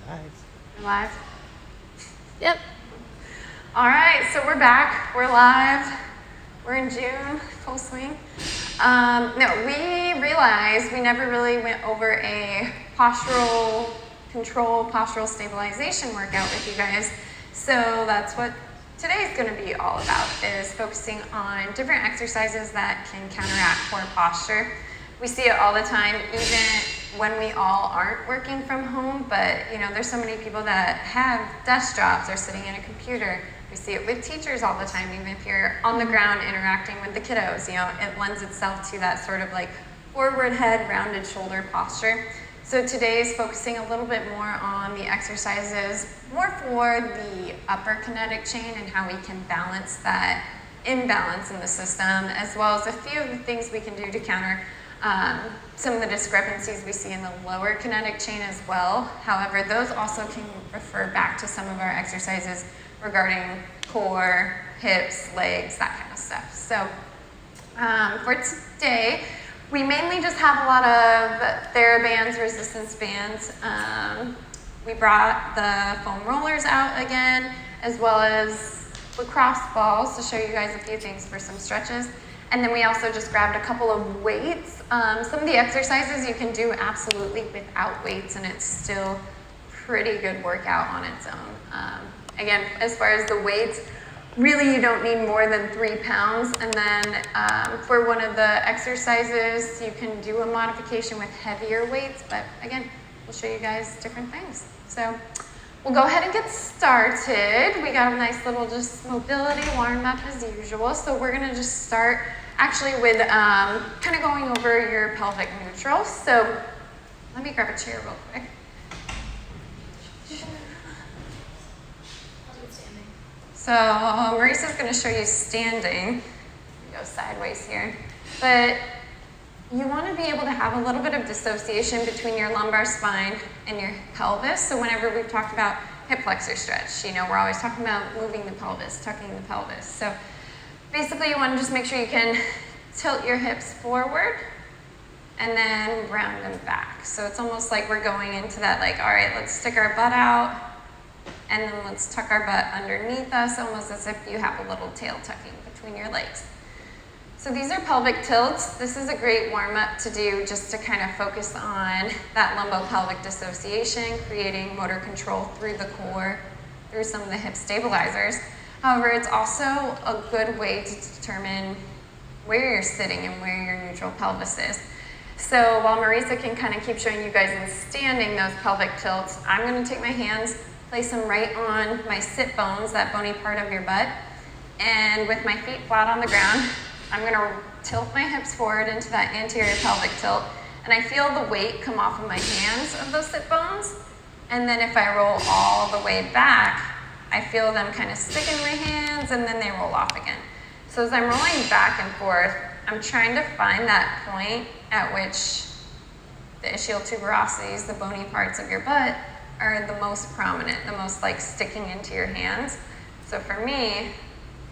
Nice. We're live? Yep. All right, so we're back. We're live. We're in June, full swing. No, we realized we never really went over a postural control, postural stabilization workout with you guys. So that's what today's going to be all about, is focusing on different exercises that can counteract poor posture. We see it all the time, even when we all aren't working from home, but there's so many people that have desk jobs or sitting in a computer. We see it with teachers all the time, even if you're on the ground interacting with the kiddos, it lends itself to that sort of like forward head, rounded shoulder posture. So today is focusing a little bit more on the exercises, more for the upper kinetic chain and how we can balance that imbalance in the system, as well as a few of the things we can do to counter some of the discrepancies we see in the lower kinetic chain as well. However, those also can refer back to some of our exercises regarding core, hips, legs, that kind of stuff. So for today, we mainly just have a lot of TheraBands, resistance bands. We brought the foam rollers out again, as well as lacrosse balls to show you guys a few things for some stretches. And then we also just grabbed a couple of weights. Some of the exercises you can do absolutely without weights, and it's still pretty good workout on its own. Again, as far as the weights, really you don't need more than 3 pounds. And then for one of the exercises, you can do a modification with heavier weights. But again, we'll show you guys different things. So we'll go ahead and get started. We got a nice little just mobility warm up as usual. So we're gonna just start actually with kind of going over your pelvic neutral. So let me grab a chair real quick. So Marissa's gonna show you standing. Go sideways here. But you wanna be able to have a little bit of dissociation between your lumbar spine and your pelvis. So whenever we've talked about hip flexor stretch, we're always talking about moving the pelvis, tucking the pelvis. So basically you wanna just make sure you can tilt your hips forward and then round them back. So it's almost like we're going into that all right, let's stick our butt out and then let's tuck our butt underneath us, almost as if you have a little tail tucking between your legs. So these are pelvic tilts. This is a great warm-up to do just to kind of focus on that lumbopelvic dissociation, creating motor control through the core, through some of the hip stabilizers. However, it's also a good way to determine where you're sitting and where your neutral pelvis is. So while Marissa can kind of keep showing you guys in standing those pelvic tilts, I'm gonna take my hands, place them right on my sit bones, that bony part of your butt, and with my feet flat on the ground, I'm gonna tilt my hips forward into that anterior pelvic tilt, and I feel the weight come off of my hands of those sit bones, and then if I roll all the way back, I feel them kind of stick in my hands, and then they roll off again. So as I'm rolling back and forth, I'm trying to find that point at which the ischial tuberosities, the bony parts of your butt, are the most prominent, the most sticking into your hands. So for me,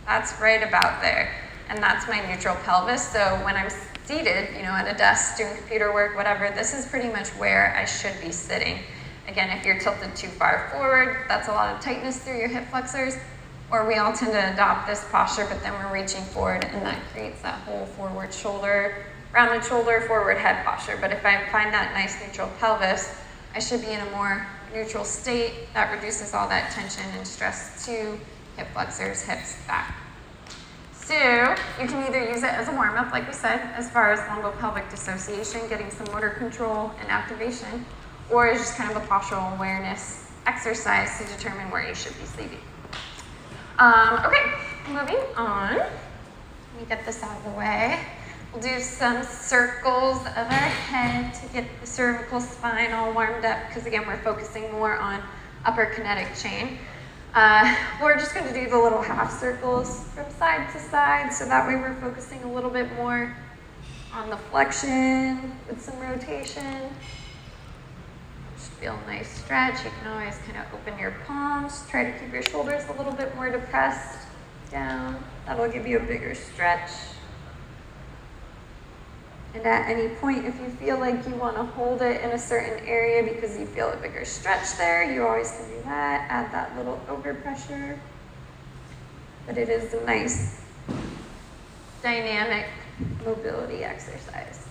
that's right about there. And that's my neutral pelvis. So when I'm seated, at a desk doing computer work, whatever, this is pretty much where I should be sitting. Again, if you're tilted too far forward, that's a lot of tightness through your hip flexors, or we all tend to adopt this posture, but then we're reaching forward and that creates that whole forward shoulder, rounded shoulder, forward head posture. But if I find that nice neutral pelvis, I should be in a more neutral state that reduces all that tension and stress to hip flexors, hips, back. So you can either use it as a warm-up, like we said, as far as lumbopelvic dissociation, getting some motor control and activation, or as just kind of a postural awareness exercise to determine where you should be sleeping. Okay, moving on. Let me get this out of the way. We'll do some circles of our head to get the cervical spine all warmed up, because again, we're focusing more on upper kinetic chain. We're just going to do the little half circles from side to side, so that way we're focusing a little bit more on the flexion with some rotation. Just feel a nice stretch. You can always kind of open your palms, try to keep your shoulders a little bit more depressed down. That'll give you a bigger stretch. And at any point, if you feel like you want to hold it in a certain area because you feel a bigger stretch there, you always can do that. Add that little overpressure. But it is a nice dynamic mobility exercise.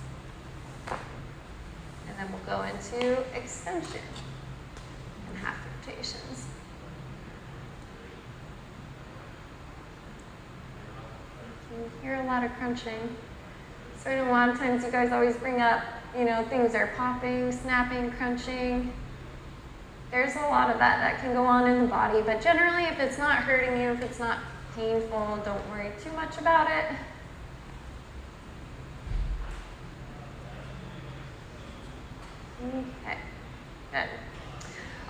And then we'll go into extension and half rotations. You hear a lot of crunching. So a lot of times you guys always bring up, things are popping, snapping, crunching. There's a lot of that can go on in the body, but generally if it's not hurting you, if it's not painful, don't worry too much about it. Okay, good.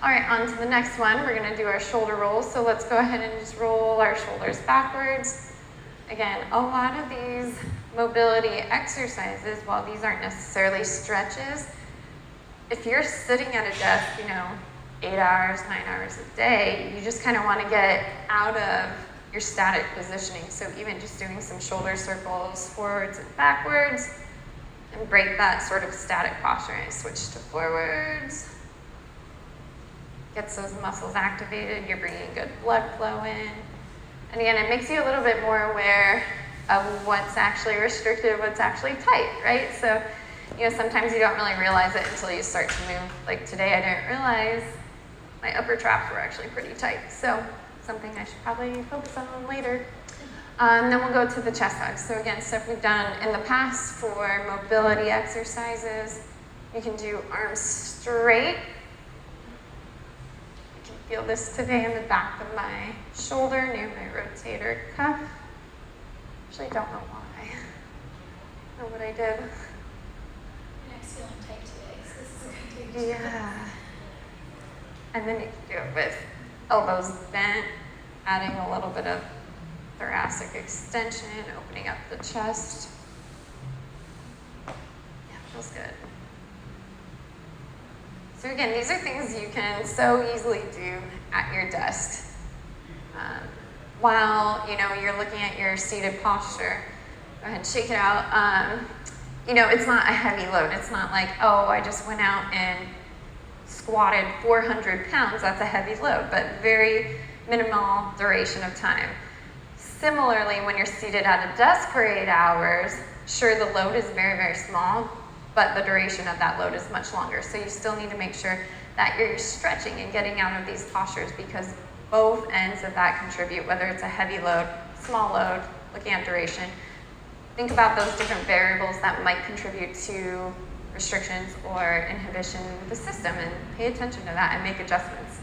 All right, on to the next one. We're gonna do our shoulder rolls. So let's go ahead and just roll our shoulders backwards. Again, a lot of these mobility exercises, while these aren't necessarily stretches, if you're sitting at a desk, 8 hours, 9 hours a day, you just kind of want to get out of your static positioning. So even just doing some shoulder circles forwards and backwards, and break that sort of static posture. And switch to forwards. Gets those muscles activated. You're bringing good blood flow in. And again, it makes you a little bit more aware of what's actually restricted, what's actually tight, right? So, sometimes you don't really realize it until you start to move. Like today, I didn't realize my upper traps were actually pretty tight. So, something I should probably focus on later. And then we'll go to the chest hugs. So again, stuff we've done in the past for mobility exercises. You can do arms straight. Feel this today in the back of my shoulder near my rotator cuff. Actually, I don't know why. I don't know what I did. My neck's feeling tight today, so this is a good day. Yeah. And then you can do it with elbows bent, adding a little bit of thoracic extension, opening up the chest. Yeah, feels good. So again, these are things you can so easily do at your desk. While you're looking at your seated posture, go ahead and shake it out. It's not a heavy load. It's not like, oh, I just went out and squatted 400 pounds. That's a heavy load, but very minimal duration of time. Similarly, when you're seated at a desk for 8 hours, sure, the load is very, very small, but the duration of that load is much longer. So you still need to make sure that you're stretching and getting out of these postures, because both ends of that contribute, whether it's a heavy load, small load, looking at duration. Think about those different variables that might contribute to restrictions or inhibition of the system, and pay attention to that and make adjustments.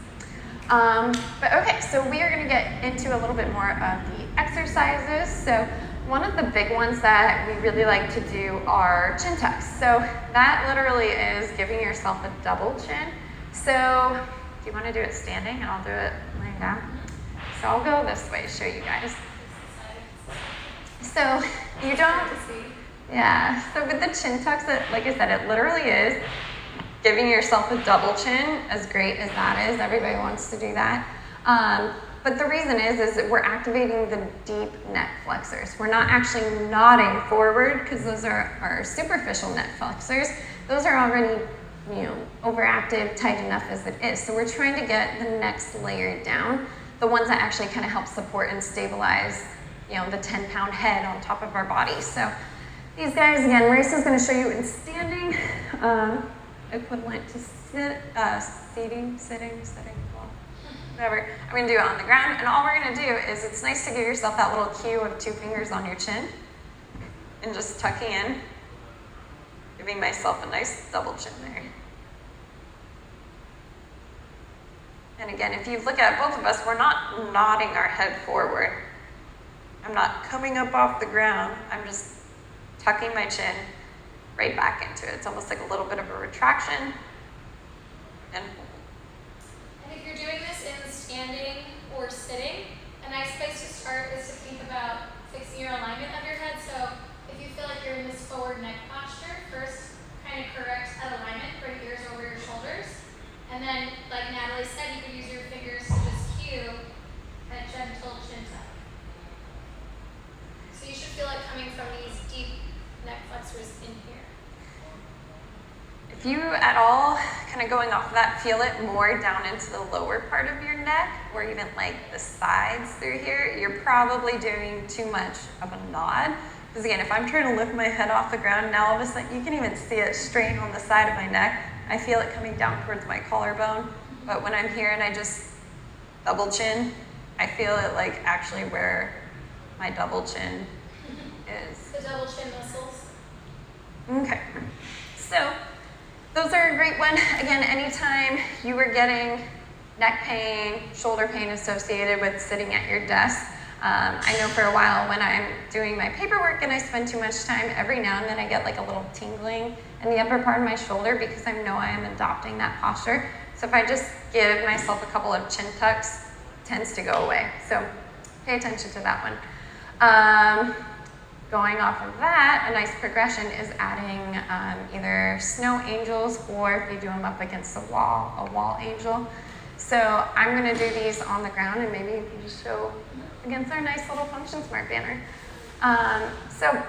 But okay, so we are gonna get into a little bit more of the exercises. So one of the big ones that we really like to do are chin tucks. So that literally is giving yourself a double chin. So do you want to do it standing, and I'll do it laying down? So I'll go this way to show you guys. So you don't, yeah. So with the chin tucks, like I said, it literally is giving yourself a double chin. As great as that is, everybody wants to do that. But the reason is that we're activating the deep neck flexors. We're not actually nodding forward, because those are our superficial neck flexors. Those are already, overactive, tight enough as it is. So we're trying to get the next layer down, the ones that actually kind of help support and stabilize, the 10-pound head on top of our body. So these guys, again, Marissa's going to show you in standing, equivalent to sitting, well, whatever. I'm gonna do it on the ground, and all we're gonna do is, it's nice to give yourself that little cue of 2 fingers on your chin, and just tucking in, giving myself a nice double chin there. And again, if you look at both of us, we're not nodding our head forward. I'm not coming up off the ground. I'm just tucking my chin right back into it. It's almost like a little bit of a retraction. And if you're doing this in standing or sitting, a nice place to start is to think about fixing your alignment of your head. So if you feel like you're in this forward neck posture, first kind of correct that alignment, bring ears over your shoulders. And then, like Natalie said, you can use your fingers to just cue that gentle chin tuck. So you should feel it coming from these deep neck flexors in here. If you at all, kind of going off of that, feel it more down into the lower part of your neck, or even like the sides through here, you're probably doing too much of a nod. Because again, if I'm trying to lift my head off the ground, now all of a sudden you can even see it strain on the side of my neck. I feel it coming down towards my collarbone. But when I'm here and I just double chin, I feel it like actually where my double chin is. The double chin muscles. Okay, so those are a great one. Again, anytime you were getting neck pain, shoulder pain associated with sitting at your desk, I know for a while when I'm doing my paperwork and I spend too much time, every now and then I get like a little tingling in the upper part of my shoulder because I know I am adopting that posture. So if I just give myself a couple of chin tucks, it tends to go away. So pay attention to that one. Going off of that, a nice progression is adding either snow angels, or if you do them up against the wall, a wall angel. So I'm gonna do these on the ground, and maybe you can just show against our nice little Function Smart banner. So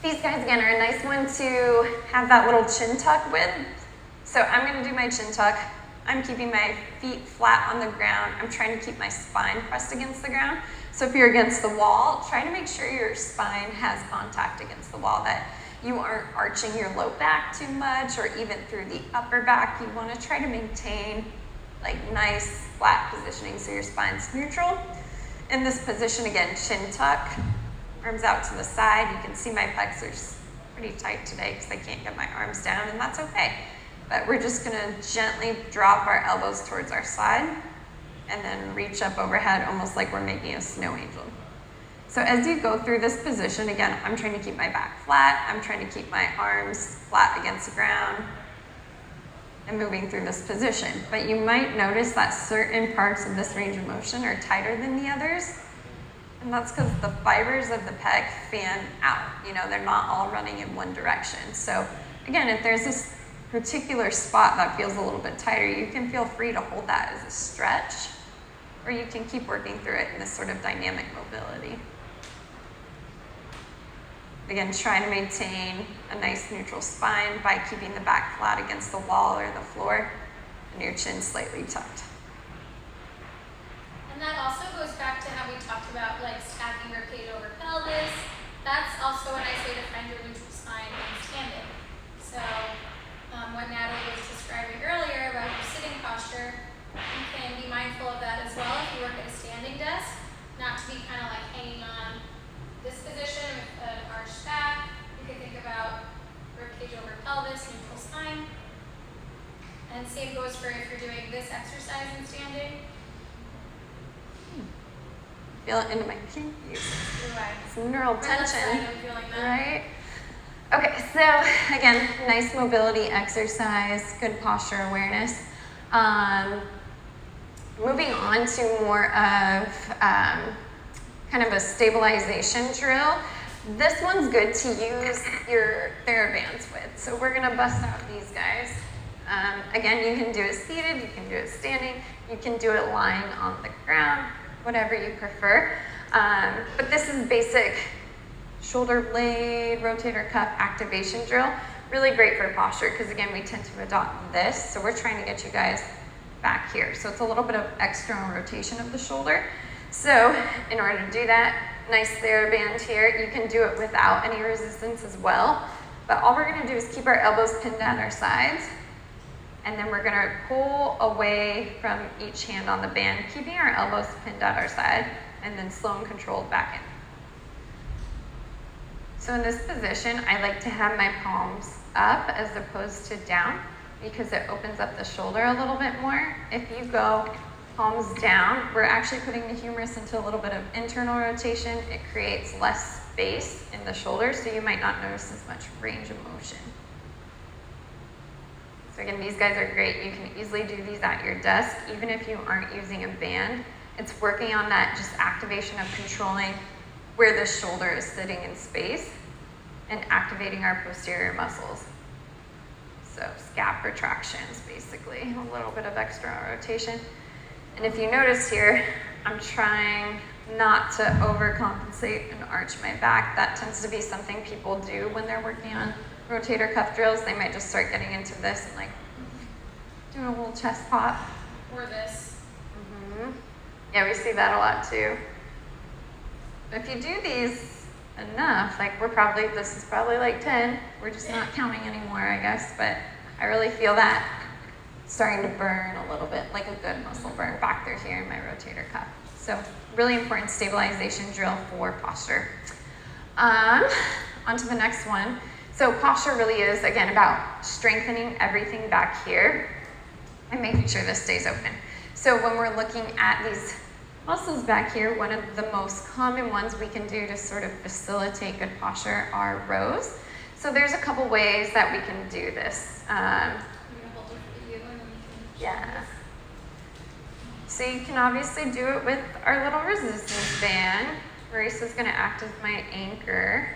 these guys, again, are a nice one to have that little chin tuck with. So I'm gonna do my chin tuck. I'm keeping my feet flat on the ground. I'm trying to keep my spine pressed against the ground. So if you're against the wall, try to make sure your spine has contact against the wall, that you aren't arching your low back too much, or even through the upper back. You want to try to maintain like nice flat positioning so your spine's neutral. In this position, again, chin tuck, arms out to the side. You can see my pecs are pretty tight today because I can't get my arms down, and that's okay. But we're just gonna gently drop our elbows towards our side and then reach up overhead, almost like we're making a snow angel. So as you go through this position, again, I'm trying to keep my back flat. I'm trying to keep my arms flat against the ground and moving through this position. But you might notice that certain parts of this range of motion are tighter than the others. And that's because the fibers of the pec fan out. You know, they're not all running in one direction. So again, if there's this particular spot that feels a little bit tighter, you can feel free to hold that as a stretch, or you can keep working through it in this sort of dynamic mobility. Again, trying to maintain a nice neutral spine by keeping the back flat against the wall or the floor and your chin slightly tucked. And that also goes back to how we talked about like stacking rib cage over pelvis. That's also when I say to find your neutral spine when standing. So what Natalie was describing earlier about your sitting posture, you can be mindful of that as well if you work at a standing desk, not to be kind of like hanging on this position with an arched back. You can think about rib cage over pelvis, neutral spine. And same goes for if you're doing this exercise in standing. Feel it into my pinkies. Right. Some neural My left tension, side, I'm feeling that. right? Okay, so again, nice mobility exercise, good posture awareness. Moving on to more of kind of a stabilization drill. This one's good to use your TheraBands with. So we're gonna bust out these guys. Again, you can do it seated, you can do it standing, you can do it lying on the ground, whatever you prefer. But this is basic shoulder blade, rotator cuff activation drill. Really great for posture because again, we tend to adopt this. So we're trying to get you guys back here. So it's a little bit of external rotation of the shoulder. So in order to do that, nice TheraBand here. You can do it without any resistance as well. But all we're gonna do is keep our elbows pinned at our sides. And then we're gonna pull away from each hand on the band, keeping our elbows pinned at our side, and then slow and controlled back in. So in this position, I like to have my palms up as opposed to down because it opens up the shoulder a little bit more. If you go palms down, we're actually putting the humerus into a little bit of internal rotation. It creates less space in the shoulder, so you might not notice as much range of motion. So again, these guys are great. You can easily do these at your desk, even if you aren't using a band. It's working on that just activation of controlling where the shoulder is sitting in space and activating our posterior muscles. So scap retractions, basically, a little bit of external rotation. And if you notice here, I'm trying not to overcompensate and arch my back. That tends to be something people do when they're working on rotator cuff drills, they might just start getting into this and like doing a little chest pop. Or this. Yeah, we see that a lot too. If you do these enough, like this is probably like 10. We're just not counting anymore, I guess, but I really feel that starting to burn a little bit, like a good muscle burn back through here in my rotator cuff. So really important stabilization drill for posture. On to the next one. So posture really is, again, about strengthening everything back here and making sure this stays open. So when we're looking at these muscles back here, one of the most common ones we can do to sort of facilitate good posture are rows. So there's a couple ways that we can do this. Yeah. So you can obviously do it with our little resistance band. Marissa's gonna act as my anchor.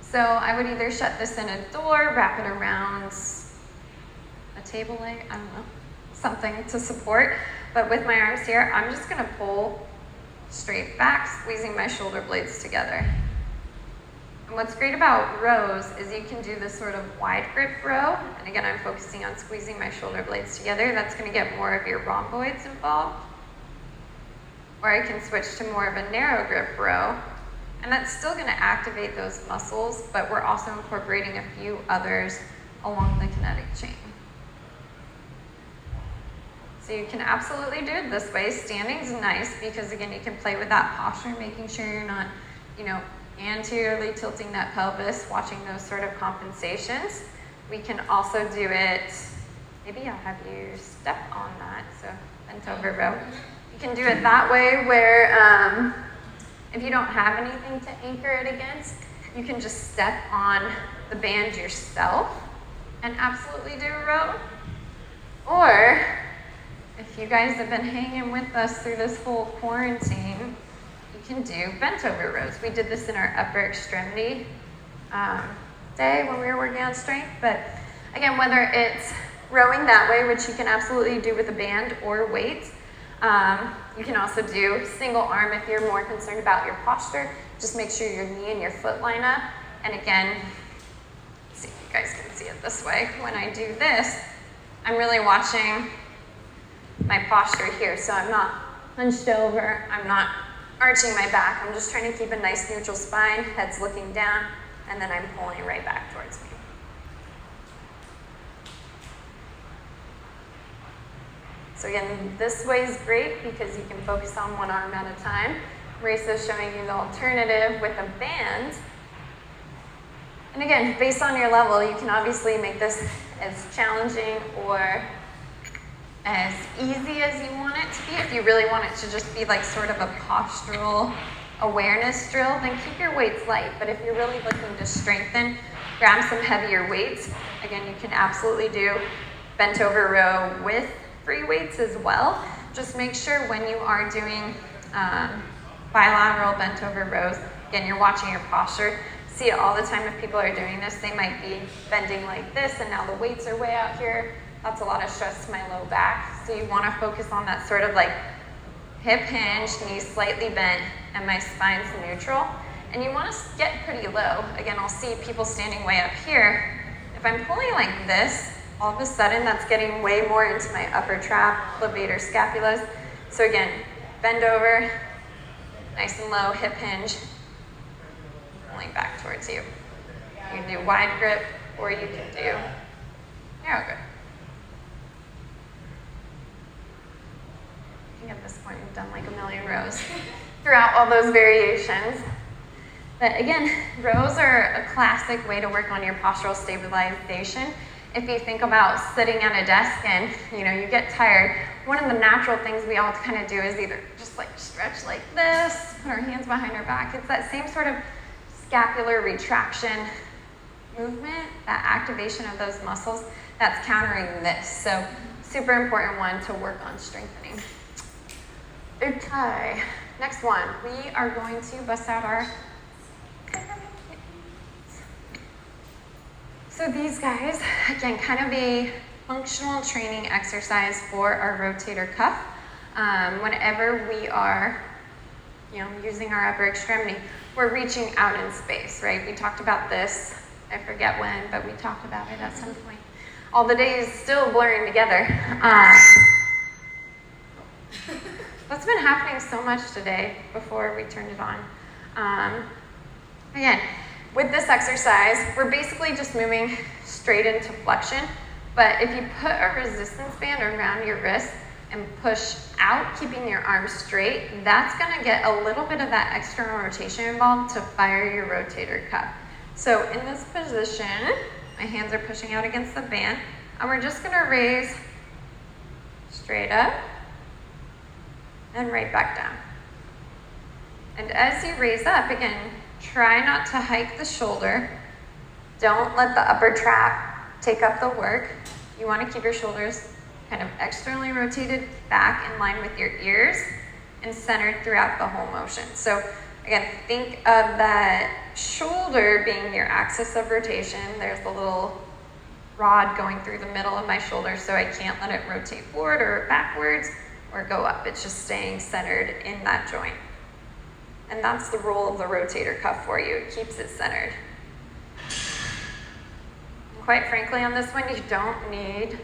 So I would either shut this in a door, wrap it around a table leg, I don't know, something to support. But with my arms here, I'm just gonna pull straight back, squeezing my shoulder blades together. And what's great about rows is you can do this sort of wide grip row. And again, I'm focusing on squeezing my shoulder blades together. That's gonna get more of your rhomboids involved. Or I can switch to more of a narrow grip row. And that's still gonna activate those muscles, but we're also incorporating a few others along the kinetic chain. So you can absolutely do it this way. Standing's nice because again, you can play with that posture, making sure you're not, anteriorly tilting that pelvis, watching those sort of compensations. We can also do it, maybe I'll have you step on that, so bent over row. You can do it that way where if you don't have anything to anchor it against, you can just step on the band yourself and absolutely do a row. Or if you guys have been hanging with us through this whole quarantine, you can do bent over rows. We did this in our upper extremity day when we were working on strength, but again, whether it's rowing that way, which you can absolutely do with a band or weights, you can also do single arm if you're more concerned about your posture. Just make sure your knee and your foot line up. And again, see if you guys can see it this way. When I do this, I'm really watching my posture here. So I'm not hunched over, I'm not arching my back. I'm just trying to keep a nice neutral spine, head's looking down, and then I'm pulling right back towards me. So again, this way is great because you can focus on one arm at a time. Marissa's showing you the alternative with a band. And again, based on your level, you can obviously make this as challenging or as easy as you want it to be. If you really want it to just be like sort of a postural awareness drill, then keep your weights light. But if you're really looking to strengthen, grab some heavier weights. Again, you can absolutely do bent over row with free weights as well. Just make sure when you are doing bilateral bent over rows, again, you're watching your posture. See it all the time if people are doing this. They might be bending like this and now the weights are way out here. That's a lot of stress to my low back. So you want to focus on that sort of like hip hinge, knees slightly bent, and my spine's neutral. And you want to get pretty low. Again, I'll see people standing way up here. If I'm pulling like this, all of a sudden that's getting way more into my upper trap, levator scapulas. So again, bend over, nice and low, hip hinge, pulling back towards you. You can do wide grip, or you can do narrow grip. I think at this point we've done like a million rows throughout all those variations. But again, rows are a classic way to work on your postural stabilization. If you think about sitting at a desk and you get tired, one of the natural things we all kind of do is either just like stretch like this, put our hands behind our back. It's that same sort of scapular retraction movement, that activation of those muscles that's countering this. So super important one to work on strengthening. Okay, next one. We are going to bust out our So these guys, again, kind of a functional training exercise for our rotator cuff. Whenever we are using our upper extremity, we're reaching out in space, right? We talked about this, I forget when, but we talked about it at some point. All the days still blurring together. That's been happening so much today before we turned it on. Again, with this exercise, we're basically just moving straight into flexion, but if you put a resistance band around your wrist and push out, keeping your arms straight, that's gonna get a little bit of that external rotation involved to fire your rotator cuff. So in this position, my hands are pushing out against the band, and we're just gonna raise straight up and right back down. And as you raise up, again, try not to hike the shoulder. Don't let the upper trap take up the work. You wanna keep your shoulders kind of externally rotated back in line with your ears and centered throughout the whole motion. So again, think of that shoulder being your axis of rotation. There's the little rod going through the middle of my shoulder, so I can't let it rotate forward or backwards or go up. It's just staying centered in that joint. And that's the role of the rotator cuff for you. It keeps it centered. And quite frankly, on this one, you don't need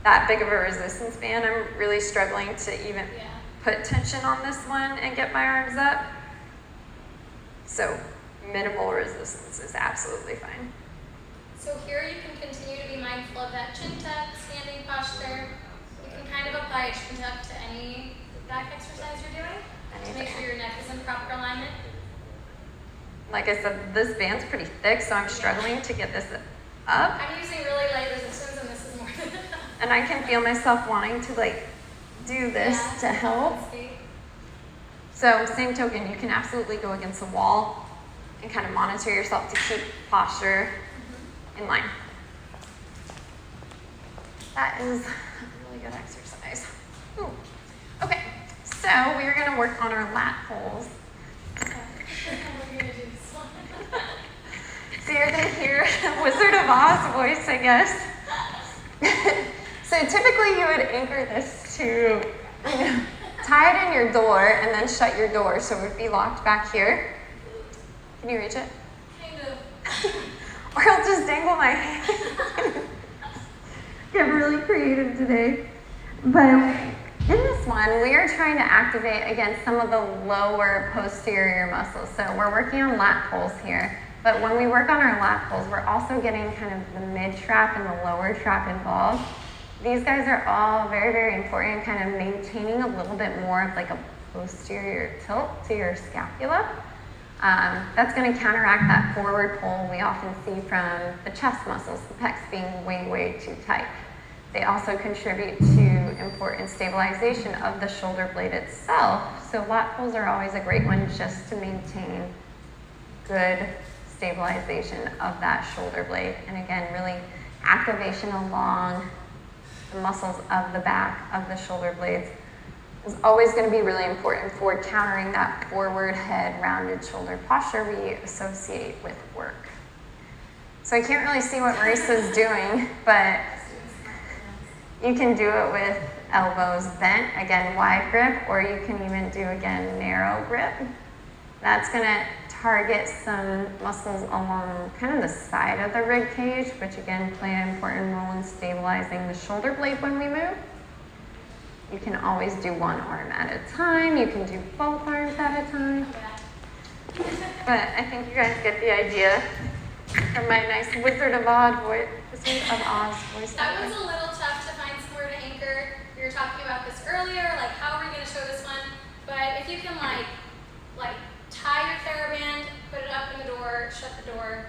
that big of a resistance band. I'm really struggling to even put tension on this one and get my arms up. So minimal resistance is absolutely fine. So here you can continue to be mindful of that chin tuck, standing posture. You can kind of apply a chin tuck to any back exercise you're doing to make sure your neck is in proper alignment. Like I said, this band's pretty thick, so I'm struggling to get this up. I'm using really light resistance, and this is more than enough. And I can feel myself wanting to do this to help. So same token, you can absolutely go against the wall and kind of monitor yourself to keep posture in line. That is a really good exercise. Ooh. Okay, so we are gonna work on our lat pulls. So you're gonna hear Wizard of Oz voice, I guess. So typically you would anchor this to, tie it in your door and then shut your door so it would be locked back here. Can you reach it? Kind of. Or I'll just dangle my hand. Get really creative today. But in this one, we are trying to activate, again, some of the lower posterior muscles. So we're working on lat pulls here. But when we work on our lat pulls, we're also getting kind of the mid trap and the lower trap involved. These guys are all very, very important, kind of maintaining a little bit more of a posterior tilt to your scapula. That's going to counteract that forward pull we often see from the chest muscles, the pecs being way, way too tight. They also contribute to important stabilization of the shoulder blade itself. So lat pulls are always a great one just to maintain good stabilization of that shoulder blade. And again, really activation along the muscles of the back of the shoulder blades is always going to be really important for countering that forward head, rounded shoulder posture we associate with work. So I can't really see what Marissa's doing, but you can do it with elbows bent, again, wide grip, or you can even do, again, narrow grip. That's going to target some muscles along kind of the side of the rib cage, which again play an important role in stabilizing the shoulder blade when we move. You can always do one arm at a time. You can do both arms at a time. But I think you guys get the idea from my nice Wizard of Oz voice. That was a little tough to find somewhere to anchor. We were talking about this earlier, how are we going to show this one? But if you can tie your TheraBand, put it up in the door, shut the door,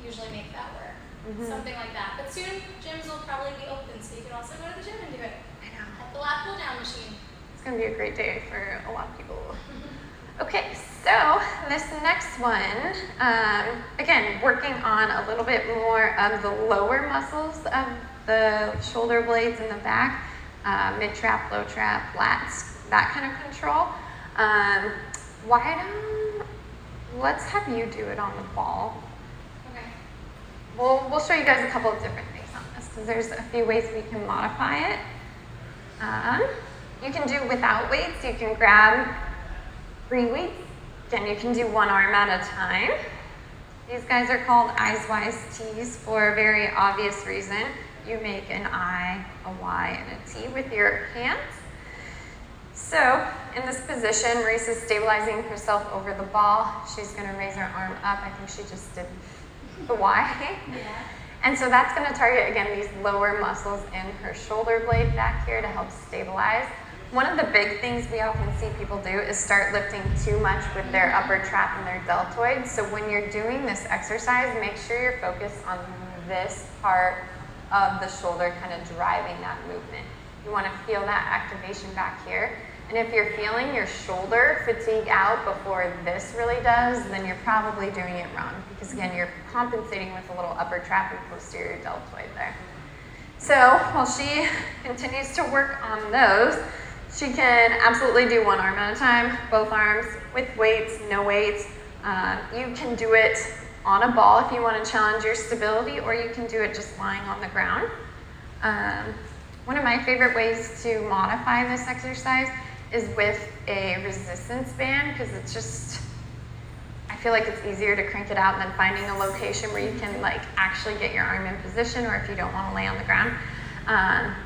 usually make that work. Something like that. But soon, gyms will probably be open, so you can also go to the gym and do it. I know. At the lat pull down machine. It's going to be a great day for a lot of people. Okay, so this next one, again, working on a little bit more of the lower muscles of the shoulder blades in the back, mid-trap, low trap, lats, that kind of control. Let's have you do it on the ball. Okay. We'll show you guys a couple of different things on this because there's a few ways we can modify it. You can do without weights. You can grab free weights. Again, you can do one arm at a time. These guys are called Eyes Wise T's for a very obvious reason. You make an I, a Y, and a T with your hands. So, in this position, Maurice is stabilizing herself over the ball. She's gonna raise her arm up. I think she just did the Y. Yeah. And so that's gonna target, again, these lower muscles in her shoulder blade back here to help stabilize. One of the big things we often see people do is start lifting too much with their upper trap and their deltoid. So when you're doing this exercise, make sure you're focused on this part of the shoulder kind of driving that movement. You want to feel that activation back here. And if you're feeling your shoulder fatigue out before this really does, then you're probably doing it wrong. Because again, you're compensating with a little upper trap and posterior deltoid there. So while she continues to work on those, she can absolutely do one arm at a time, both arms, with weights, no weights. You can do it on a ball if you want to challenge your stability, or you can do it just lying on the ground. One of my favorite ways to modify this exercise is with a resistance band, because it's just, I feel like it's easier to crank it out than finding a location where you can like actually get your arm in position, or if you don't want to lay on the ground.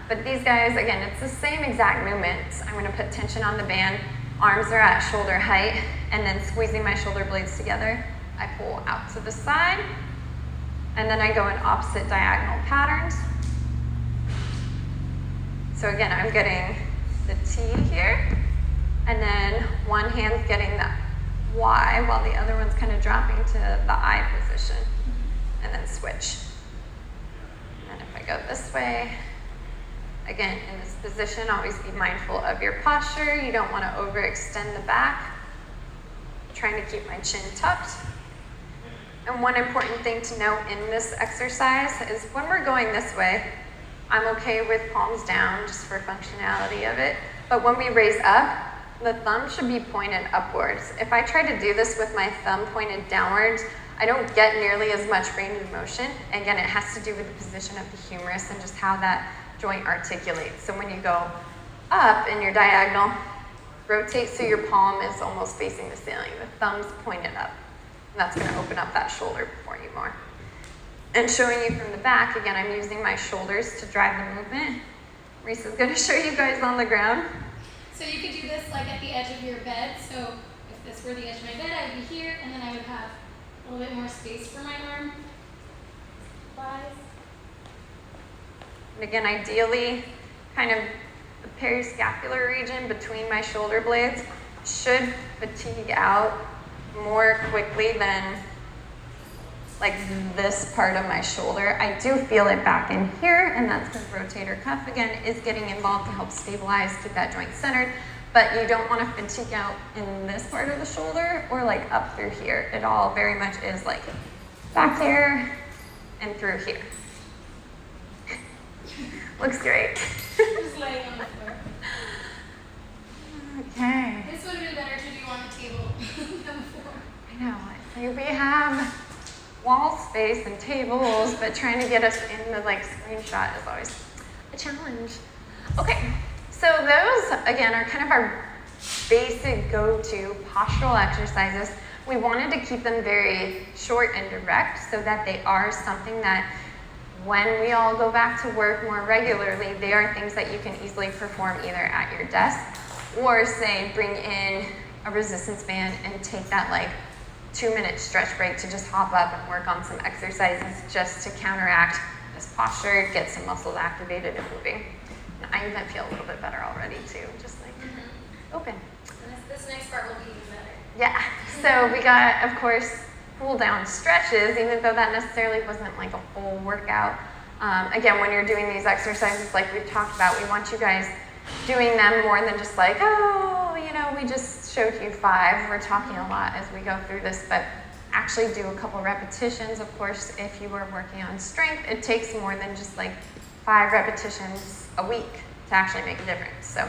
But these guys, again, it's the same exact movements. I'm going to put tension on the band, arms are at shoulder height, and then squeezing my shoulder blades together, I pull out to the side, and then I go in opposite diagonal patterns. So again, I'm getting the T here, and then one hand's getting the Y while the other one's kind of dropping to the I position, and then switch. And then if I go this way, again, in this position, always be mindful of your posture. You don't want to overextend the back. I'm trying to keep my chin tucked. And one important thing to note in this exercise is when we're going this way, I'm okay with palms down just for functionality of it. But when we raise up, the thumb should be pointed upwards. If I try to do this with my thumb pointed downwards, I don't get nearly as much range of motion. Again, it has to do with the position of the humerus and just how that joint articulates. So when you go up in your diagonal, rotate so your palm is almost facing the ceiling. The thumb's pointed up. And that's going to open up that shoulder for you more. And showing you from the back, again, I'm using my shoulders to drive the movement. Reese is going to show you guys on the ground. So you could do this like at the edge of your bed. So if this were the edge of my bed, I would be here, and then I would have a little bit more space for my arm. Thighs. And again, ideally, kind of the periscapular region between my shoulder blades should fatigue out more quickly than like this part of my shoulder. I do feel it back in here, and that's because rotator cuff, again, is getting involved to help stabilize, keep that joint centered, but you don't want to fatigue out in this part of the shoulder or like up through here. It all very much is like back here and through here. Looks great. Just laying on the floor. Okay. This would have been better to do on the table than before. I know. Like we have wall space and tables, but trying to get us in the like screenshot is always a challenge. Okay, so those again are kind of our basic go-to postural exercises. We wanted to keep them very short and direct so that they are something that when we all go back to work more regularly, they are things that you can easily perform either at your desk or say bring in a resistance band and take that like 2-minute stretch break to just hop up and work on some exercises just to counteract this posture, get some muscles activated and moving. And I even feel a little bit better already too, just like open. And this next part will be even better. Yeah, so we got, of course, cool down stretches, even though that necessarily wasn't like a full workout. Again, when you're doing these exercises like we've talked about, we want you guys doing them more than just like, oh, you know, we just showed you 5. We're talking a lot as we go through this, but actually do a couple repetitions. Of course, if you are working on strength, it takes more than just like 5 repetitions a week to actually make a difference. So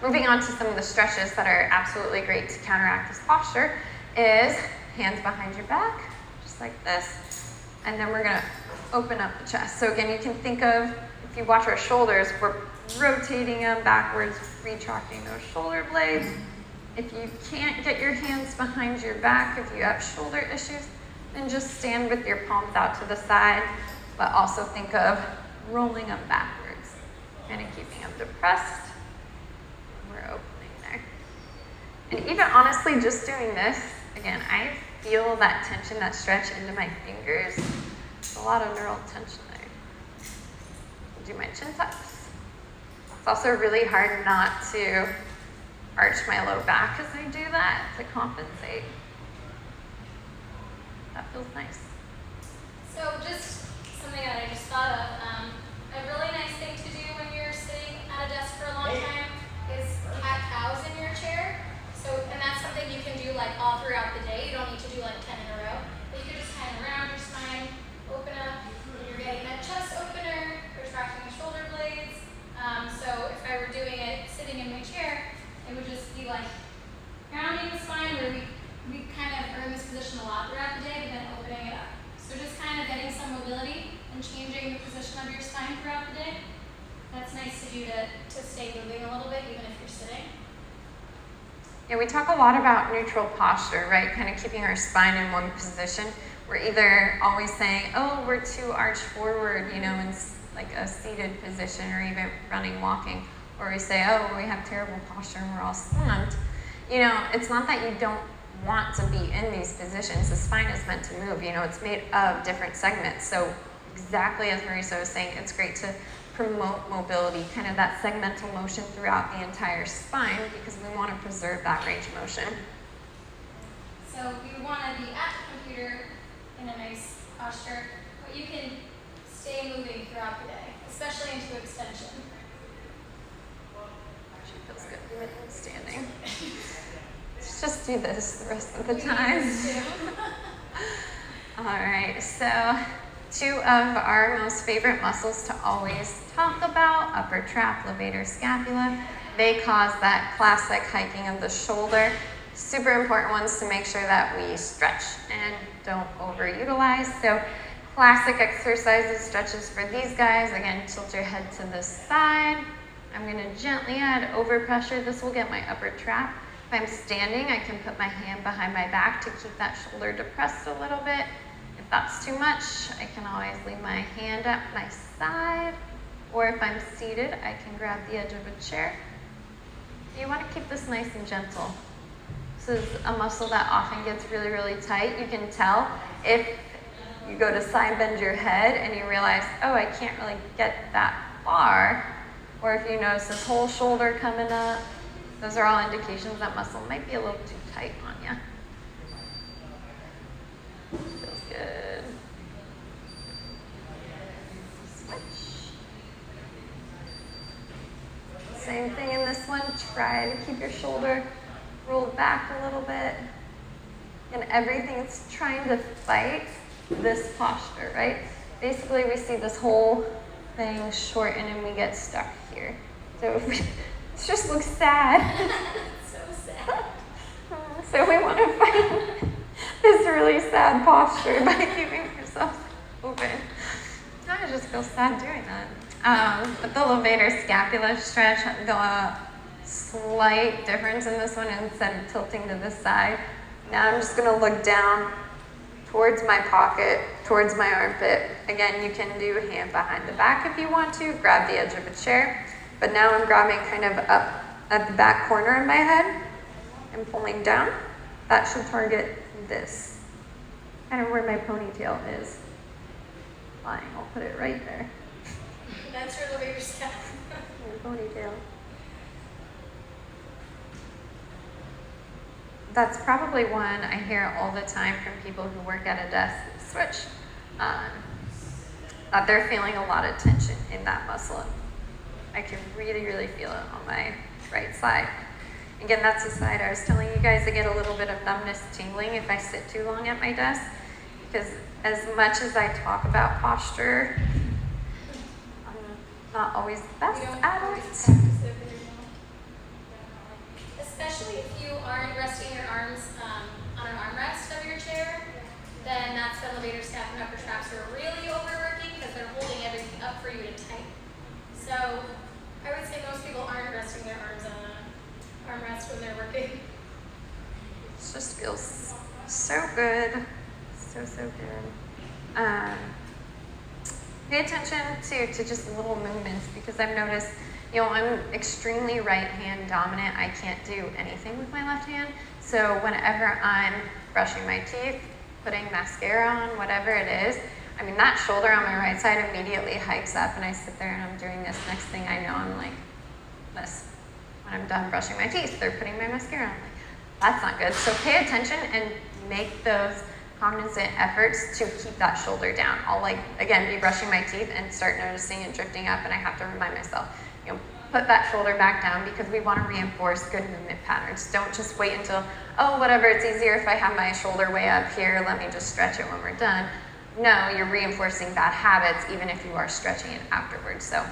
moving on to some of the stretches that are absolutely great to counteract this posture is hands behind your back, just like this. And then we're gonna open up the chest. So again, you can think of, if you watch our shoulders, we're rotating them backwards, retracting those shoulder blades. If you can't get your hands behind your back, if you have shoulder issues, then just stand with your palms out to the side, but also think of rolling them backwards, kind of keeping them depressed. We're opening there. And even honestly, just doing this, again, I feel that tension, that stretch into my fingers. There's a lot of neural tension there. Do my chin tucks. It's also really hard not to arch my low back as I do that to compensate. That feels nice. So just something that I just thought of, a really nice thing to do when you're sitting at a desk for a long time is cat-cows in your chair. So, and that's something you can do like all throughout the day. You don't need to do like 10 in a row. But you can just kind of round your spine, open up, and you're getting that chest opener, retracting the shoulder blades. So if I were doing it sitting in my chair, it would just be like rounding the spine where we kind of are in this position a lot throughout the day, but then opening it up. So just kind of getting some mobility and changing the position of your spine throughout the day. That's nice to do to stay moving a little bit, even if you're sitting. Yeah, we talk a lot about neutral posture, right? Kind of keeping our spine in one position. We're either always saying, oh, we're too arched forward, you know, in like a seated position or even running, walking. Or we say, oh, we have terrible posture and we're all slumped. You know, it's not that you don't want to be in these positions. The spine is meant to move. You know, it's made of different segments. So exactly as Marisa was saying, it's great to promote mobility, kind of that segmental motion throughout the entire spine because we want to preserve that range of motion. So you want to be at the computer in a nice posture, but you can stay moving throughout the day, especially into extension. Actually feels good when I'm standing. Let's just do this the rest of the time. All right, so two of our most favorite muscles to always talk about, upper trap, levator scapula. They cause that classic hiking of the shoulder. Super important ones to make sure that we stretch and don't overutilize. So classic exercises, stretches for these guys. Again, tilt your head to the side. I'm gonna gently add overpressure. This will get my upper trap. If I'm standing, I can put my hand behind my back to keep that shoulder depressed a little bit. If that's too much, I can always leave my hand at my side. Or if I'm seated, I can grab the edge of a chair. You want to keep this nice and gentle. This is a muscle that often gets really, really tight. You can tell if you go to side bend your head and you realize, oh, I can't really get that far. Or if you notice this whole shoulder coming up, those are all indications that muscle might be a little too tight on you. Feels good. Switch. Same thing in this one. Try to keep your shoulder rolled back a little bit. And everything's trying to fight this posture, right? Basically, we see this whole thing shorten and we get stuck here. So it just looks sad. So sad. So we want to fight this really sad posture by keeping yourself open. I just feel sad doing that. But the levator scapula stretch, the slight difference in this one, instead of tilting to this side, now I'm just going to look down towards my pocket, towards my armpit. Again, you can do hand behind the back if you want to, grab the edge of a chair. But now I'm grabbing kind of up at the back corner of my head and pulling down. That should target this, kind of where my ponytail is. Fine, I'll put it right there. That's your levator scapula. Your ponytail. That's probably one I hear all the time from people who work at a desk switch. That they're feeling a lot of tension in that muscle. I can really, really feel it on my right side. Again, that's the side I was telling you guys, I get a little bit of numbness, tingling if I sit too long at my desk. Because as much as I talk about posture, I'm not always the best at it. Especially if you aren't resting your arms on an armrest of your chair, then that's when levator scapula and upper traps are really overworking because they're holding everything up for you to tighten. So I would say most people aren't resting their arms on an armrest when they're working. This just feels so good. So good. Pay attention to just little movements, because I've noticed, I'm extremely right hand dominant. I can't do anything with my left hand. So whenever I'm brushing my teeth, putting mascara on, whatever it is, that shoulder on my right side immediately hikes up, and I sit there and I'm doing this. Next thing I know, I'm like this. When I'm done brushing my teeth, they're putting my mascara on. That's not good. So pay attention and make those cognizant efforts to keep that shoulder down. I'll again, be brushing my teeth and start noticing it drifting up, and I have to remind myself, put that shoulder back down, because we want to reinforce good movement patterns. Don't just wait until, oh, whatever, it's easier if I have my shoulder way up here, let me just stretch it when we're done. No, you're reinforcing bad habits even if you are stretching it afterwards. So,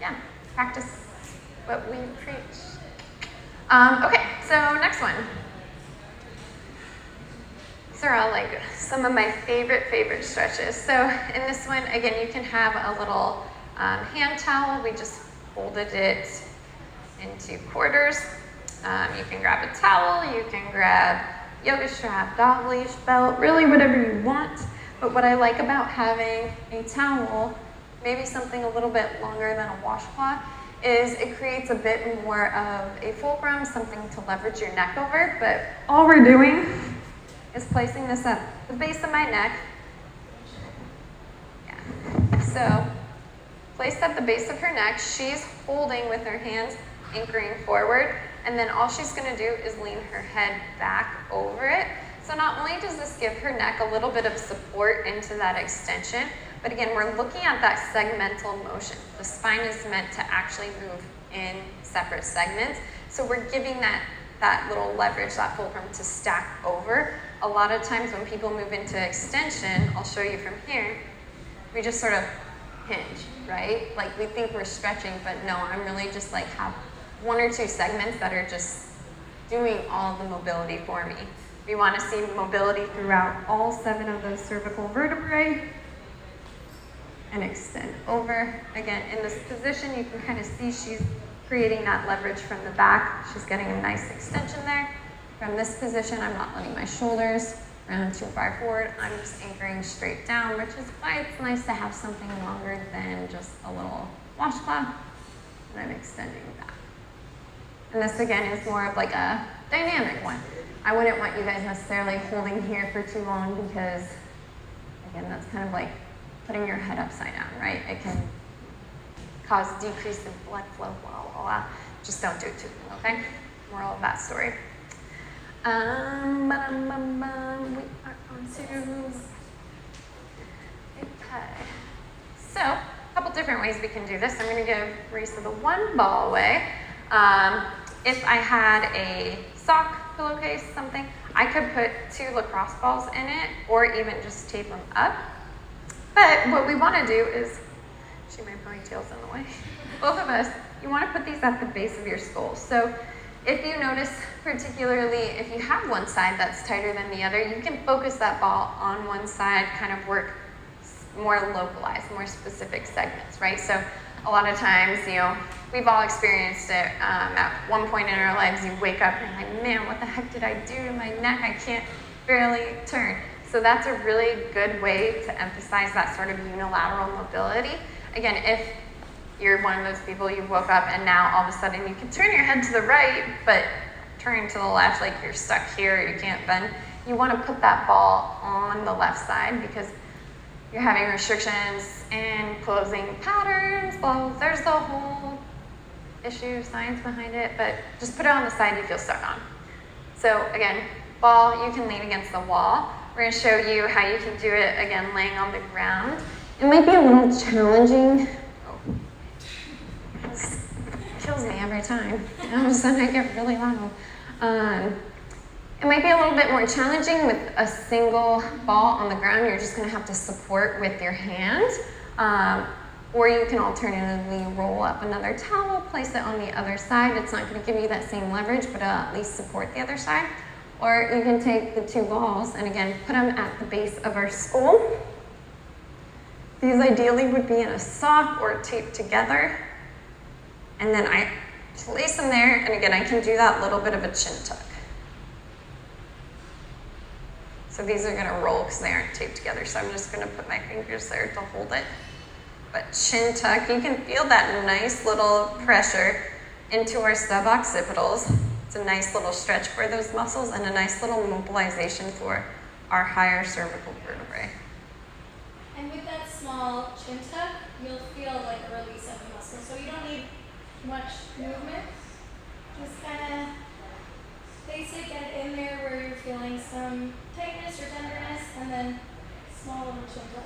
yeah, practice what we preach. Okay, so next one. These are all some of my favorite stretches. So in this one, again, you can have a little hand towel. We just folded it into quarters. You can grab a towel, you can grab yoga strap, dog leash, belt, really whatever you want. But what I like about having a towel, maybe something a little bit longer than a washcloth, is it creates a bit more of a fulcrum, something to leverage your neck over. But all we're doing is placing this at the base of my neck. Yeah. So placed at the base of her neck, she's holding with her hands anchoring forward, and then all she's going to do is lean her head back over it. So not only does this give her neck a little bit of support into that extension, but again, we're looking at that segmental motion. The spine is meant to actually move in separate segments, so we're giving that little leverage, that fulcrum, to stack over. A lot of times when people move into extension, I'll show you from here, we just sort of hinge, right? We think we're stretching, but no, I'm really just have one or two segments that are just doing all the mobility for me. We want to see mobility throughout all 7 of those cervical vertebrae, and extend over. Again, in this position, you can kind of see she's creating that leverage from the back. She's getting a nice extension there. From this position, I'm not letting my shoulders round too far forward. I'm just anchoring straight down, which is why it's nice to have something longer than just a little washcloth. And I'm extending back. And this, again, is more of a dynamic one. I wouldn't want you guys necessarily holding here for too long, because, again, that's kind of putting your head upside down, right? It can cause decrease in blood flow, blah, blah, blah. Just don't do it too long, okay? Moral of that story. We are on to, okay. So, a couple different ways we can do this. I'm gonna give Marisa the one ball way. If I had a sock, pillowcase, something, I could put 2 lacrosse balls in it, or even just tape them up. But what we want to do is, my ponytail's in the way. Both of us, you want to put these at the base of your skull. So if you notice, particularly if you have one side that's tighter than the other, you can focus that ball on one side, kind of work more localized, more specific segments, right? So a lot of times, we've all experienced it at one point in our lives. You wake up and you're like, man, what the heck did I do to my neck? I can't barely turn. So that's a really good way to emphasize that sort of unilateral mobility. Again, if you're one of those people, you woke up and now all of a sudden you can turn your head to the right, but turning to the left, you're stuck here, you can't bend. You want to put that ball on the left side, because you're having restrictions in closing patterns. Well, there's the whole issue, science behind it, but just put it on the side you feel stuck on. So again, ball, you can lean against the wall. We're going to show you how you can do it, again, laying on the ground. It might be a little challenging. This kills me every time. All of a sudden I get really loud. It might be a little bit more challenging with a single ball on the ground. You're just going to have to support with your hand. Or you can alternatively roll up another towel, place it on the other side. It's not going to give you that same leverage, but it'll at least support the other side. Or you can take the 2 balls and, again, put them at the base of our skull. These ideally would be in a sock or taped together. And then I place them there, and again, I can do that little bit of a chin tuck. So these are gonna roll because they aren't taped together. So I'm just gonna put my fingers there to hold it. But chin tuck, you can feel that nice little pressure into our suboccipitals. It's a nice little stretch for those muscles and a nice little mobilization for our higher cervical vertebrae. And with that small chin tuck, you'll feel like a release of the muscle. So you don't need much movement. Just kind of basic, get it in there where you're feeling some tightness or tenderness, and then small little chin tuck.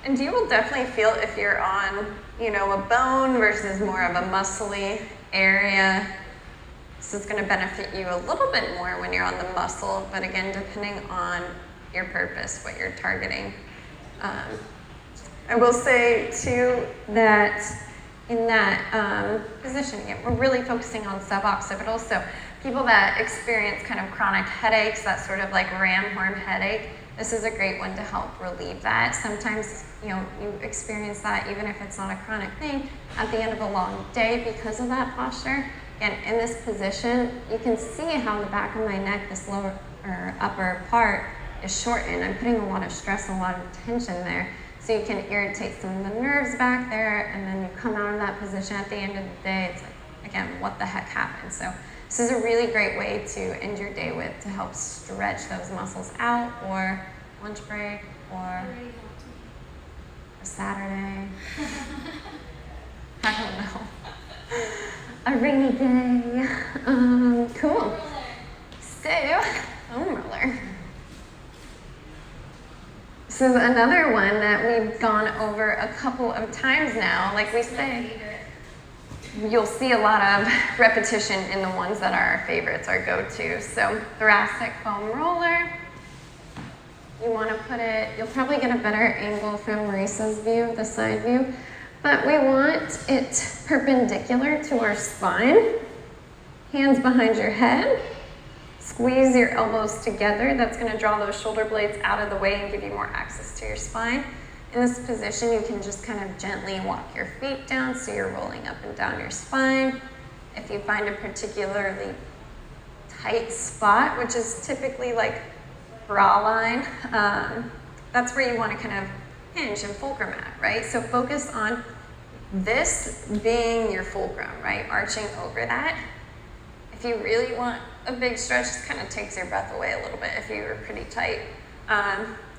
And you will definitely feel if you're on, a bone versus more of a muscly area. This is going to benefit you a little bit more when you're on the muscle, but again, depending on your purpose, what you're targeting. I will say too that in that position, again, we're really focusing on suboccipitals. So people that experience kind of chronic headaches, that sort of like ram horn headache, this is a great one to help relieve that. Sometimes, you experience that even if it's not a chronic thing at the end of a long day because of that posture. And in this position, you can see how the back of my neck, this lower or upper part, is shortened. I'm putting a lot of stress, a lot of tension there. So you can irritate some of the nerves back there, and then you come out of that position at the end of the day, it's like, again, what the heck happened? So this is a really great way to end your day with to help stretch those muscles out, or lunch break, or a Saturday. I don't know. A rainy day. Cool. So, foam roller. This is another one that we've gone over a couple of times now. Like we say, you'll see a lot of repetition in the ones that are our favorites, our go-to. So thoracic foam roller. You want to put it, you'll probably get a better angle from Maurice's view, the side view. But we want it perpendicular to our spine. Hands behind your head. Squeeze your elbows together. That's going to draw those shoulder blades out of the way and give you more access to your spine. In this position, you can just kind of gently walk your feet down so you're rolling up and down your spine. If you find a particularly tight spot, which is typically like bra line, that's where you want to kind of hinge and fulcrum at, right? So focus on this being your fulcrum, right? Arching over that. If you really want a big stretch, this kind of takes your breath away a little bit if you were pretty tight.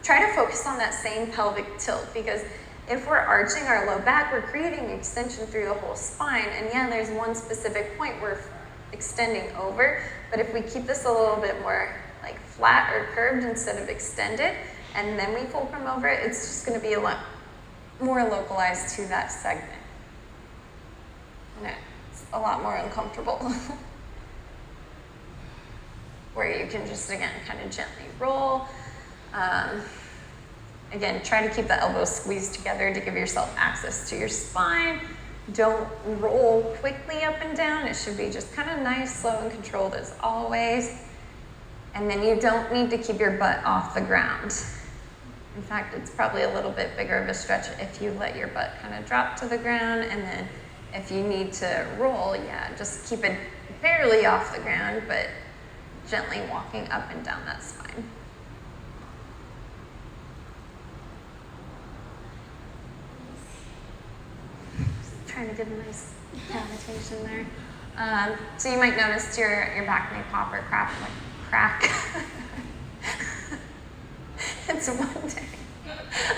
Try to focus on that same pelvic tilt, because if we're arching our low back, we're creating extension through the whole spine. And yeah, there's one specific point we're extending over, but if we keep this a little bit more like flat or curved instead of extended, and then we fulcrum over it, it's just going to be a lot more localized to that segment. And it's a lot more uncomfortable. Where you can just, again, kind of gently roll. Again, try to keep the elbows squeezed together to give yourself access to your spine. Don't roll quickly up and down. It should be just kind of nice, slow, and controlled as always. And then you don't need to keep your butt off the ground. In fact, it's probably a little bit bigger of a stretch if you let your butt kind of drop to the ground, and then if you need to roll, yeah, just keep it barely off the ground, but gently walking up and down that spine. Just trying to get a nice cavitation there. So you might notice your back may pop or crack. It's one day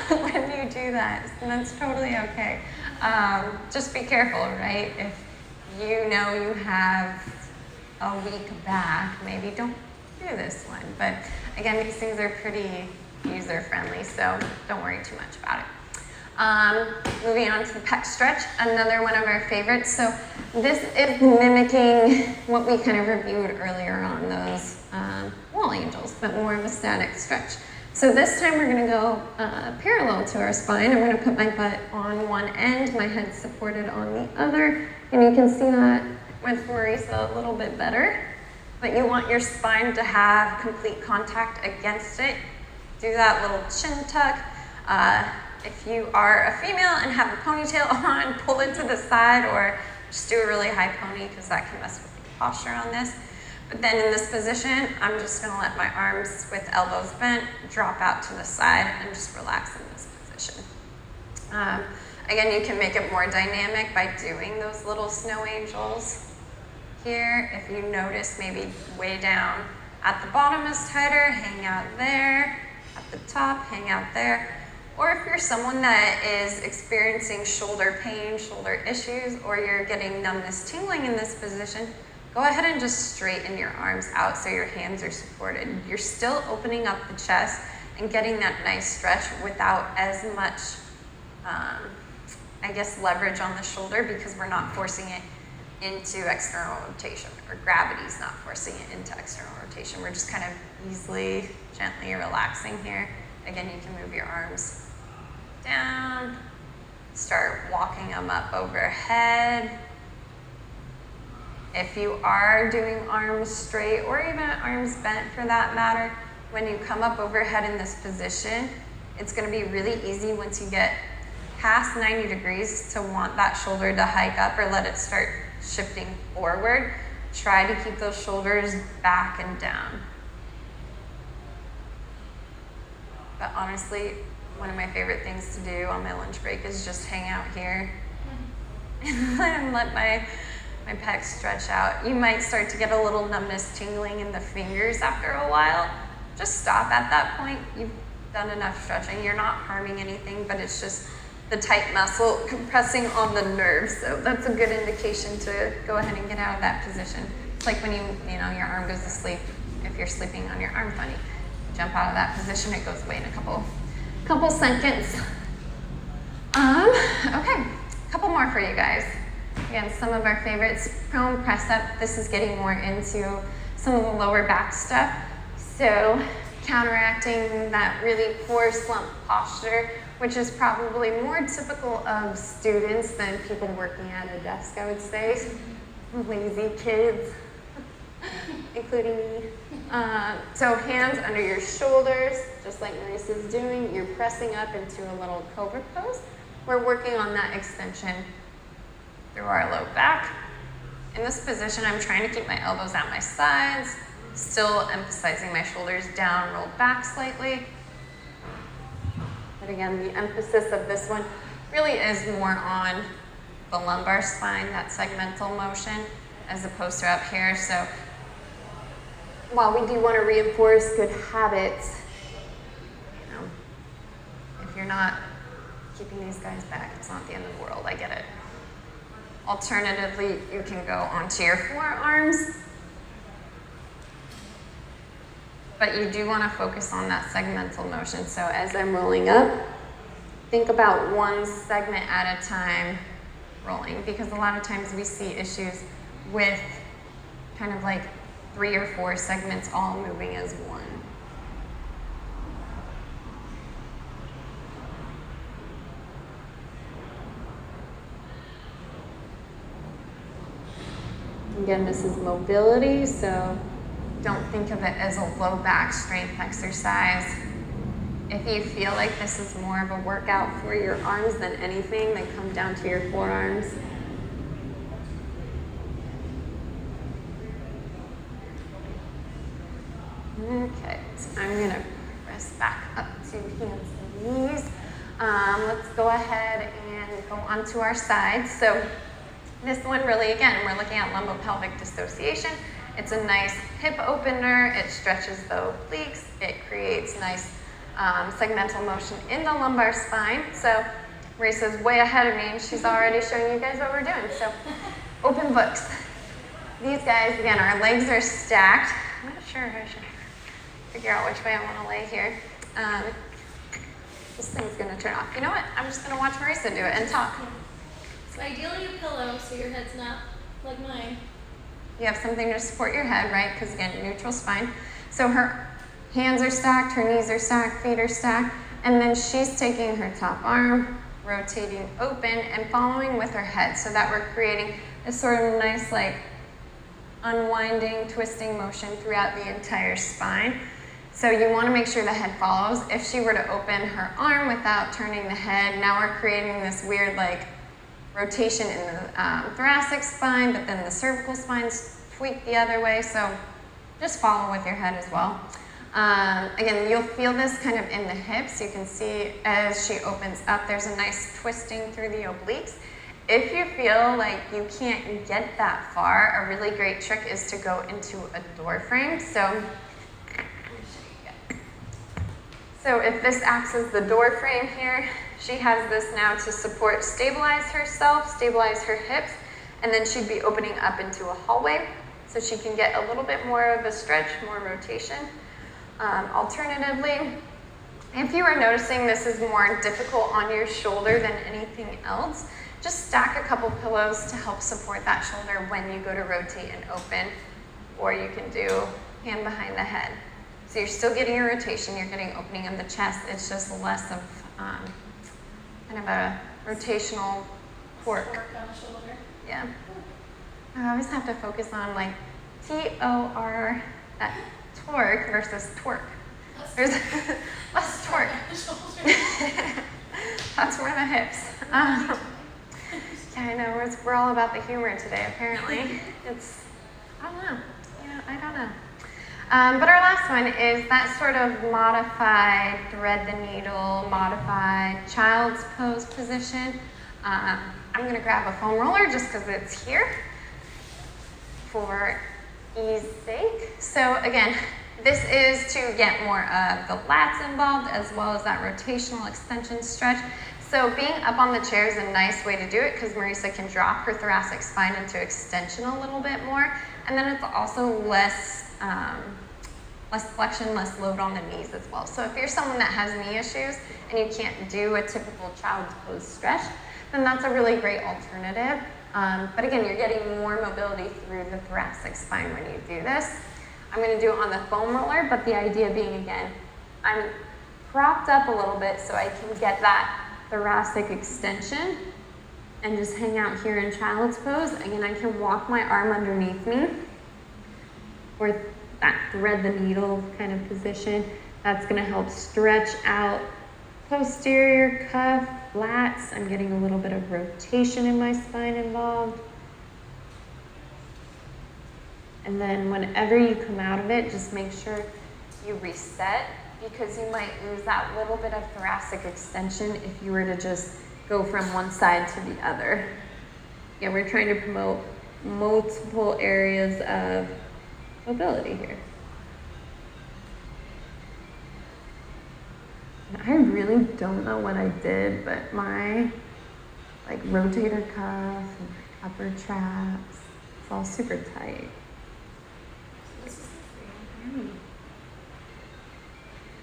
when you do that, and that's totally okay. Just be careful, right? If you know you have a weak back, maybe don't do this one. But again, these things are pretty user-friendly, so don't worry too much about it. Moving on to the pec stretch, another one of our favorites. So this is mimicking what we kind of reviewed earlier on those wall angels, but more of a static stretch. So this time we're going to go parallel to our spine. I'm going to put my butt on one end, my head supported on the other, and you can see that with Marisa a little bit better. But you want your spine to have complete contact against it. Do that little chin tuck. If you are a female and have a ponytail on, pull it to the side, or just do a really high pony, because that can mess with the posture on this. But then in this position, I'm just gonna let my arms with elbows bent drop out to the side and just relax in this position. Again, you can make it more dynamic by doing those little snow angels here. If you notice, maybe way down at the bottom is tighter, hang out there. At the top, hang out there. Or if you're someone that is experiencing shoulder pain, shoulder issues, or you're getting numbness, tingling in this position, go ahead and just straighten your arms out so your hands are supported. You're still opening up the chest and getting that nice stretch without as much, leverage on the shoulder, because we're not forcing it into external rotation, or gravity's not forcing it into external rotation. We're just kind of easily, gently relaxing here. Again, you can move your arms down, start walking them up overhead. If you are doing arms straight, or even arms bent for that matter, when you come up overhead in this position, it's gonna be really easy once you get past 90 degrees to want that shoulder to hike up or let it start shifting forward. Try to keep those shoulders back and down. But honestly, one of my favorite things to do on my lunch break is just hang out here and let my pecs stretch out. You might start to get a little numbness tingling in the fingers after a while. Just stop at that point. You've done enough stretching. You're not harming anything, but it's just the tight muscle compressing on the nerves. So that's a good indication to go ahead and get out of that position. It's like when your arm goes to sleep. If you're sleeping on your arm funny, jump out of that position, it goes away in a couple seconds. Okay, a couple more for you guys. Again, some of our favorites, prone press up. This is getting more into some of the lower back stuff. So counteracting that really poor slump posture, which is probably more typical of students than people working at a desk, I would say. Lazy kids, including me. So hands under your shoulders, just like Marissa's doing. You're pressing up into a little cobra pose. We're working on that extension through our low back. In this position, I'm trying to keep my elbows at my sides, still emphasizing my shoulders down, rolled back slightly. But again, the emphasis of this one really is more on the lumbar spine, that segmental motion, as opposed to up here. So while we do want to reinforce good habits, if you're not keeping these guys back, it's not the end of the world, I get it. Alternatively, you can go onto your forearms, but you do want to focus on that segmental motion. So as I'm rolling up, think about one segment at a time rolling, because a lot of times we see issues with kind of like 3 or 4 segments all moving as one. Again, this is mobility, so don't think of it as a low back strength exercise. If you feel like this is more of a workout for your arms than anything, then come down to your forearms. Okay, so I'm gonna press back up to hands and knees. Let's go ahead and go onto our sides. So this one really, again, we're looking at lumbopelvic dissociation. It's a nice hip opener. It stretches the obliques. It creates nice segmental motion in the lumbar spine. So Marissa's way ahead of me, and she's already showing you guys what we're doing. So open books. These guys, again, our legs are stacked. I'm not sure if I should figure out which way I want to lay here. This thing's going to turn off. You know what? I'm just going to watch Marissa do it and talk. So ideally a pillow so your head's not like mine. You have something to support your head, right? Because again, neutral spine. So her hands are stacked, her knees are stacked, feet are stacked, and then she's taking her top arm, rotating open, and following with her head, so that we're creating this sort of nice, like, unwinding, twisting motion throughout the entire spine. So you want to make sure the head follows. If she were to open her arm without turning the head, now we're creating this weird, like, rotation in the thoracic spine, but then the cervical spine's tweaked the other way. So Just follow with your head as well. Again, you'll feel this kind of in the hips. You can see as she opens up, there's a nice twisting through the obliques. If you feel like you can't get that far, a really great trick is to go into a door frame. So if this acts as the door frame here, she has this now to support, stabilize herself, stabilize her hips, and then she'd be opening up into a hallway so she can get a little bit more of a stretch, more rotation. Alternatively, if you are noticing this is more difficult on your shoulder than anything else, just stack a couple pillows to help support that shoulder when you go to rotate and open, or you can do hand behind the head. So you're still getting a rotation, you're getting opening of the chest, it's just less of kind of a rotational torque. Torque on the shoulder. Yeah. I always have to focus on like T-O-R, torque versus torque. There's less torque. That's more the hips. Yeah, I know, we're all about the humor today, apparently. I don't know. I don't know. But our last one is that sort of modified thread the needle, modified child's pose position. I'm gonna grab a foam roller just because it's here for ease sake. So again, this is to get more of the lats involved as well as that rotational extension stretch. So being up on the chair is a nice way to do it because Marisa can drop her thoracic spine into extension a little bit more. And then it's also less flexion, less load on the knees as well. So if you're someone that has knee issues and you can't do a typical child's pose stretch, then that's a really great alternative. But again, you're getting more mobility through the thoracic spine when you do this. I'm gonna do it on the foam roller, but the idea being, again, I'm propped up a little bit so I can get that thoracic extension and just hang out here in child's pose. Again, I can walk my arm underneath me, or that thread the needle kind of position. That's gonna help stretch out posterior cuff, lats. I'm getting a little bit of rotation in my spine involved. And then whenever you come out of it, just make sure you reset because you might lose that little bit of thoracic extension if you were to just go from one side to the other. Yeah, we're trying to promote multiple areas of mobility here. I really don't know what I did, but my rotator cuff and upper traps, it's all super tight. This is the free.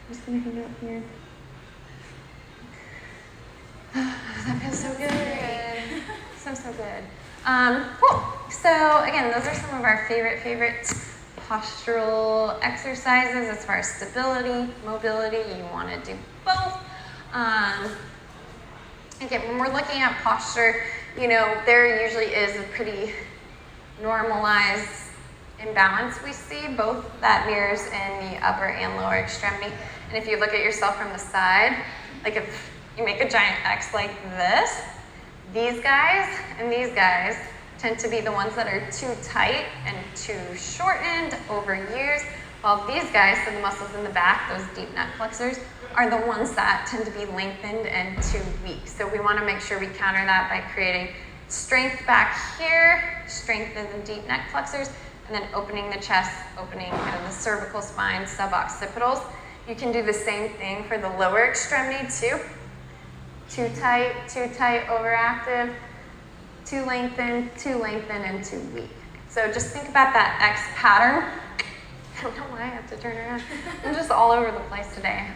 I'm just gonna hang out here. That feels so good. So good. Cool. So again, those are some of our favorite postural exercises as far as stability, mobility. You want to do both. Again, when we're looking at posture, there usually is a pretty normalized imbalance we see, both that mirrors in the upper and lower extremity. And if you look at yourself from the side, like if you make a giant X like this, these guys and these guys tend to be the ones that are too tight and too shortened, overused, while these guys, so the muscles in the back, those deep neck flexors, are the ones that tend to be lengthened and too weak. So we want to make sure we counter that by creating strength back here, strength in the deep neck flexors, and then opening the chest, opening kind of the cervical spine, suboccipitals. You can do the same thing for the lower extremity too. Too tight, overactive, too lengthened, and too weak. So just think about that X pattern. I don't know why I have to turn around. I'm just all over the place today.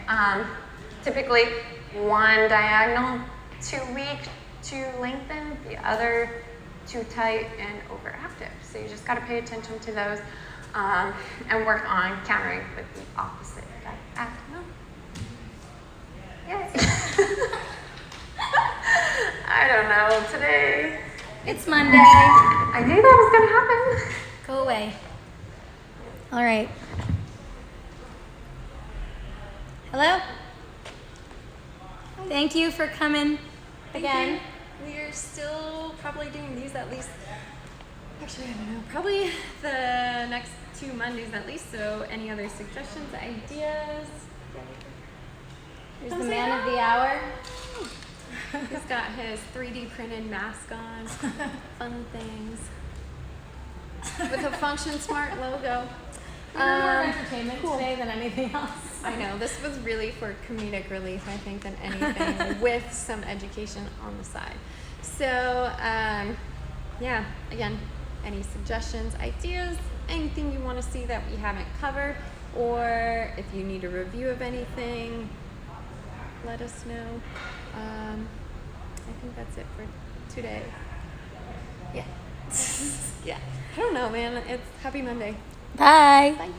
Typically, one diagonal, too weak, too lengthened, the other too tight and overactive. So you just got to pay attention to those and work on countering with the opposite diagonal. Yay. I don't know, today. It's Monday. I knew that was going to happen. Go away. All right. Hello? Thank you for coming again. We are still probably doing these at least Actually, I don't know. Probably the next 2 Mondays at least. So, any other suggestions, ideas? Here's the man of the hour. He's got his 3D printed mask on. Fun things. With a Function Smart logo. We were more entertainment today than anything else. I know. This was really for comedic relief, I think, than anything, with some education on the side. So, yeah, again, any suggestions, ideas, anything you want to see that we haven't covered, or if you need a review of anything, let us know. I think that's it for today. Yeah. Yeah. I don't know, man. It's Happy Monday. Bye. Bye.